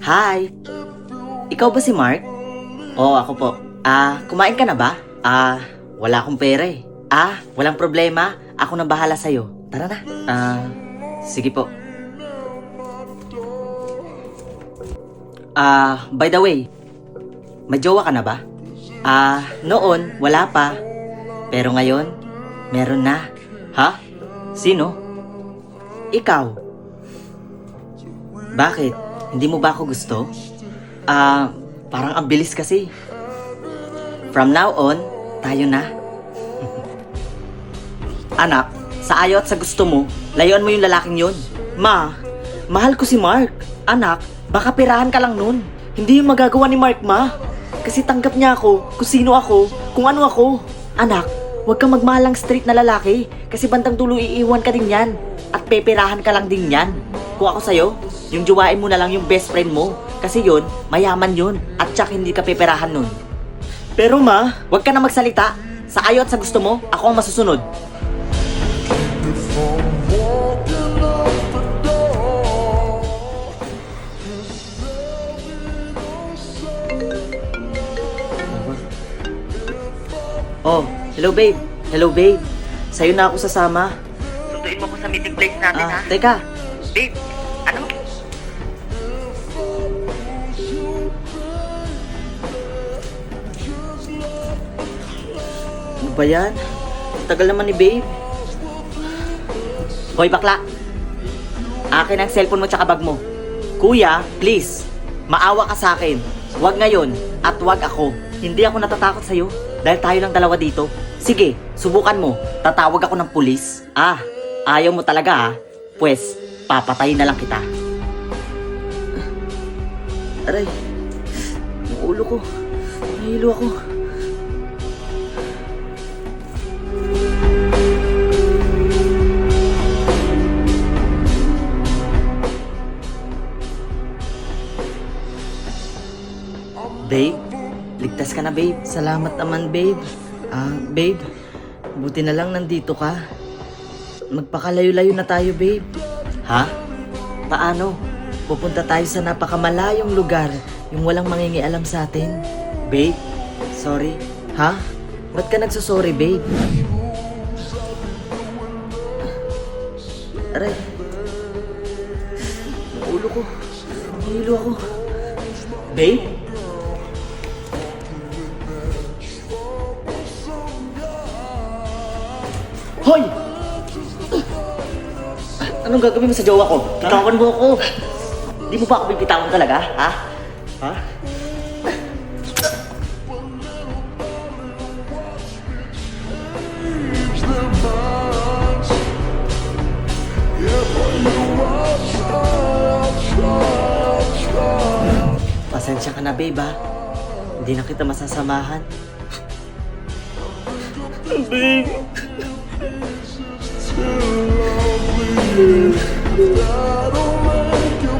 Hi! Ikaw ba si Mark? Oo, ako po. Kumain ka na ba? Wala akong pera eh. Walang problema. Ako nang bahala sa'yo. Tara na. Sige po. By the way, may jowa ka na ba? Noon, wala pa. Pero ngayon, meron na. Ha? Sino? Ikaw. Bakit? Hindi mo ba ako gusto? Parang ang bilis kasi. From now on, tayo na. Anak, sa ayaw at sa gusto mo, layuan mo yung lalaking yun. Ma, mahal ko si Mark. Anak, baka pirahan ka lang nun. Hindi yung magagawa ni Mark, ma. Kasi tanggap niya ako, kung sino ako, kung ano ako. Anak, huwag kang magmahalang straight na lalaki. Kasi bandang dulo iiwan ka din yan. At peperahan ka lang din yan. Kung ako sa'yo, yung jowain mo na lang yung best friend mo. Kasi yun, mayaman yun. At tsak hindi ka peperahan nun. Pero ma, huwag ka na magsalita. Sa ayaw at sa gusto mo, ako ang masusunod. Oh, hello babe. Hello babe. Sa'yo na ako sasama. Sunduin mo ko sa meeting place natin ha. Teka. Babe, ano? Ano ba yan? Tagal naman ni babe. Hoy bakla. Akin ang cellphone mo tsaka bag mo. Kuya, please. Maawa ka sa akin. Huwag ngayon at huwag ako. Hindi ako natatakot sa'yo. Dahil tayo lang dalawa dito. Sige, subukan mo. Tatawag ako ng pulis. Ayaw mo talaga ha? Pwes, papatayin na lang kita. Aray, yung ulo ko. Nahilo ako. Babe, ligtas ka na babe. Salamat naman babe. Babe, buti na lang nandito ka. Magpakalayo-layo na tayo babe. Ha? Paano? Pupunta tayo sa napakamalayong lugar, yung walang mangingialam sa atin. Babe, sorry. Ha? Ba't ka nagsasorry babe? Aray. Ang ulo ko. Nahilo ako. Babe? Hoy! Anong gagawin mo sa jowa ko? Bitawan mo ako! Di mo ba ako bibitawan talaga? Ha? Ha? Pasensya ka na babe ha? Hindi na kita masasamahan. Babe! That'll make you